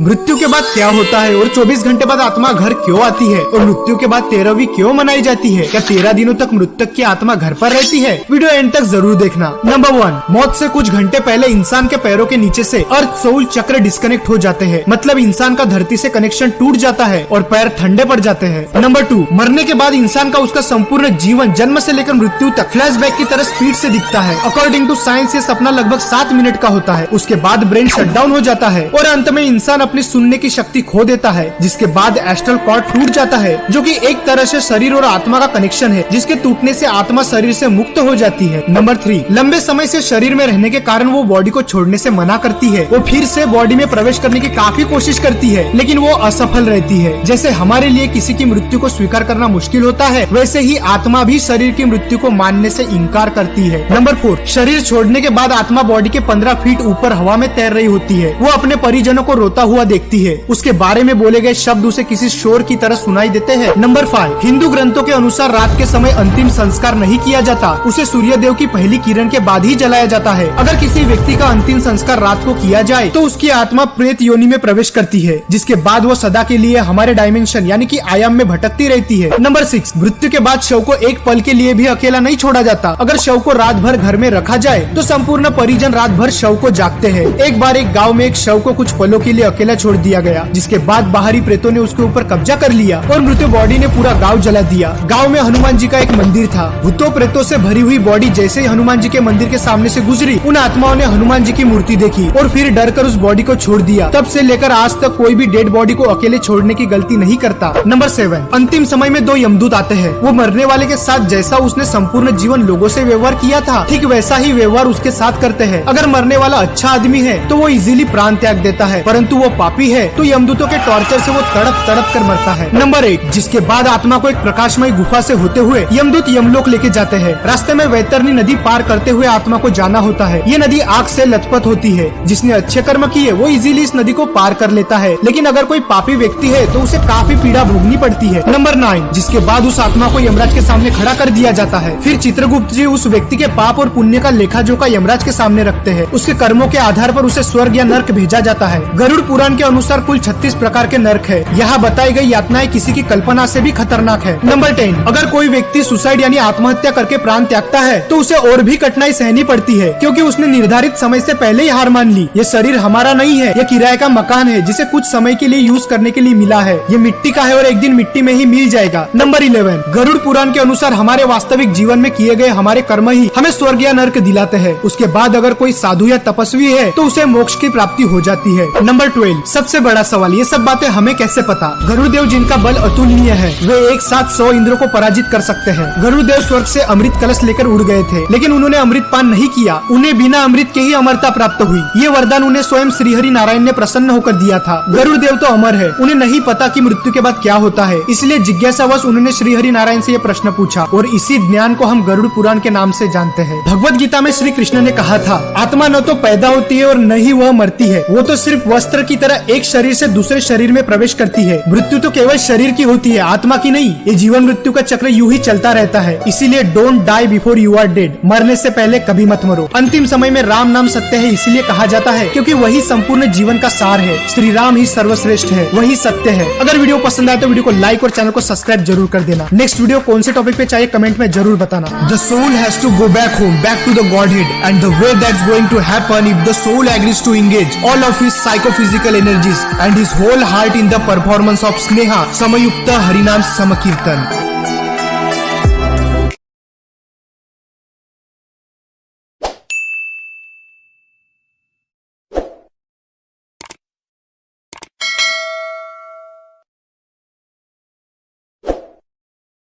मृत्यु के बाद क्या होता है और 24 घंटे बाद आत्मा घर क्यों आती है और मृत्यु के बाद 13वीं क्यों मनाई जाती है? क्या 13 दिनों तक मृतक की आत्मा घर पर रहती है? वीडियो एंड तक जरूर देखना। नंबर 1, मौत से कुछ घंटे पहले इंसान के पैरों के नीचे से अर्थ सोल चक्र डिस्कनेक्ट हो जाते हैं, मतलब इंसान का धरती से कनेक्शन टूट जाता है और पैर ठंडे पड़ जाते हैं। नंबर 2, मरने के बाद इंसान का उसका संपूर्ण जीवन जन्म से लेकर मृत्यु तक फ्लैशबैक की तरह स्पीड से दिखता है। अकॉर्डिंग टू साइंस ये सपना लगभग 7 मिनट का होता है। उसके बाद ब्रेन शटडाउन हो जाता है और अंत में इंसान अपनी सुनने की शक्ति खो देता है, जिसके बाद एस्ट्रल कॉर्ड टूट जाता है, जो कि एक तरह से शरीर और आत्मा का कनेक्शन है, जिसके टूटने से आत्मा शरीर से मुक्त हो जाती है। नंबर 3, लंबे समय से शरीर में रहने के कारण वो बॉडी को छोड़ने से मना करती है। वो फिर से बॉडी में प्रवेश करने की काफी कोशिश करती है, लेकिन वो असफल रहती है। जैसे हमारे लिए किसी की मृत्यु को स्वीकार करना मुश्किल होता है, वैसे ही आत्मा भी शरीर की मृत्यु को मानने से इनकार करती है। नंबर 4, शरीर छोड़ने के बाद आत्मा बॉडी के 15 फीट ऊपर हवा में तैर रही होती है। वो अपने परिजनों को रोता हुआ देखती है। उसके बारे में बोले गए शब्द उसे किसी शोर की तरह सुनाई देते हैं। नंबर 5, हिंदू ग्रंथों के अनुसार रात के समय अंतिम संस्कार नहीं किया जाता, उसे सूर्य देव की पहली किरण के बाद ही जलाया जाता है। अगर किसी व्यक्ति का अंतिम संस्कार रात को किया जाए तो उसकी आत्मा प्रेत योनि में प्रवेश करती है, जिसके बाद वो सदा के लिए हमारे डायमेंशन यानी कि आयाम में भटकती रहती है। नंबर 6, मृत्यु के बाद शव को एक पल के लिए भी अकेला नहीं छोड़ा जाता। अगर शव को रात भर घर में रखा जाए तो संपूर्ण परिजन रात भर शव को जागते हैं। एक बार एक गाँव में एक शव को कुछ पलों के लिए अकेला छोड़ दिया गया, जिसके बाद बाहरी प्रेतों ने उसके ऊपर कब्जा कर लिया और मृत्यु बॉडी ने पूरा गांव जला दिया। गांव में हनुमान जी का एक मंदिर था। भूतों प्रेतों से भरी हुई बॉडी जैसे ही हनुमान जी के मंदिर के सामने से गुजरी, उन आत्माओं ने हनुमान जी की मूर्ति देखी और फिर डर कर उस बॉडी को छोड़ दिया। तब से लेकर आज तक कोई भी डेड बॉडी को अकेले छोड़ने की गलती नहीं करता। नंबर 7, अंतिम समय में 2 यमदूत आते हैं। वो मरने वाले के साथ जैसा उसने संपूर्ण जीवन लोगों से व्यवहार किया था, ठीक वैसा ही व्यवहार उसके साथ करते हैं। अगर मरने वाला अच्छा आदमी है तो वो इजीली प्राण त्याग देता है, परंतु वो पापी है तो यमदूतों के टॉर्चर से वो तड़प तड़प कर मरता है। नंबर 8, जिसके बाद आत्मा को एक प्रकाशमय गुफा से होते हुए यमदूत यमलोक लेके जाते हैं। रास्ते में वैतरणी नदी पार करते हुए आत्मा को जाना होता है। ये नदी आग से लथपथ होती है। जिसने अच्छे कर्म किए वो इजीली इस नदी को पार कर लेता है, लेकिन अगर कोई पापी व्यक्ति है तो उसे काफी पीड़ा भोगनी पड़ती है। नंबर 9, जिसके बाद उस आत्मा को यमराज के सामने खड़ा कर दिया जाता है। फिर चित्रगुप्त जी उस व्यक्ति के पाप और पुण्य का लेखा जोखा यमराज के सामने रखते हैं। उसके कर्मों के आधार पर उसे स्वर्ग या नर्क भेजा जाता है। गरुड़ पुराण के अनुसार कुल 36 प्रकार के नर्क है। यहाँ बताई गई यातनाएं किसी की कल्पना से भी खतरनाक है। नंबर 10, अगर कोई व्यक्ति सुसाइड यानी आत्महत्या करके प्राण त्यागता है तो उसे और भी कठिनाई सहनी पड़ती है, क्योंकि उसने निर्धारित समय से पहले ही हार मान ली। ये शरीर हमारा नहीं है, ये किराए का मकान है जिसे कुछ समय के लिए यूज करने के लिए मिला है। ये मिट्टी का है और एक दिन मिट्टी में ही मिल जाएगा। नंबर 11, गरुड़ पुराण के अनुसार हमारे वास्तविक जीवन में किए गए हमारे कर्म ही हमें स्वर्ग या नर्क दिलाते हैं। उसके बाद अगर कोई साधु या तपस्वी है तो उसे मोक्ष की प्राप्ति हो जाती है। नंबर 12, सबसे बड़ा सवाल, ये सब बातें हमें कैसे पता? गरुड़ देव जिनका बल अतुलनीय है, वे एक साथ 100 इंद्रों को पराजित कर सकते हैं। गरुड़ देव स्वर्ग से अमृत कलश लेकर उड़ गए थे, लेकिन उन्होंने अमृत पान नहीं किया। उन्हें बिना अमृत के ही अमरता प्राप्त हुई। ये वरदान उन्हें स्वयं श्रीहरि नारायण ने प्रसन्न होकर दिया था। गरुड़ देव तो अमर है, उन्हें नहीं पता कि मृत्यु के बाद क्या होता है, इसलिए जिज्ञासावश उन्होंने श्रीहरि नारायण से ये प्रश्न पूछा और इसी ज्ञान को हम गरुड़ पुराण के नाम से जानते हैं। भगवत गीता में श्री कृष्ण ने कहा था, आत्मा न तो पैदा होती है और न ही वह मरती है, वो तो सिर्फ वस्त्र की तरह एक शरीर से दूसरे शरीर में प्रवेश करती है। मृत्यु तो केवल शरीर की होती है, आत्मा की नहीं। ये जीवन मृत्यु का चक्र यूं ही चलता रहता है, इसीलिए don't die before you are dead, मरने से पहले कभी मत मरो। अंतिम समय में राम नाम सत्य है इसलिए कहा जाता है क्योंकि वही संपूर्ण जीवन का सार है। श्री राम ही सर्वश्रेष्ठ है, वही सत्य है। अगर वीडियो पसंद आए तो वीडियो को लाइक और चैनल को सब्सक्राइब जरूर कर देना। नेक्स्ट वीडियो कौन से टॉपिक पे चाहिए कमेंट में जरूर बताना। The soul has to go back home, back to the Godhead, and the way that's going to happen if the soul agrees to engage all of his psychophysical energies and his whole heart in the performance of Sneha Samayukta Harinam Samakirtan.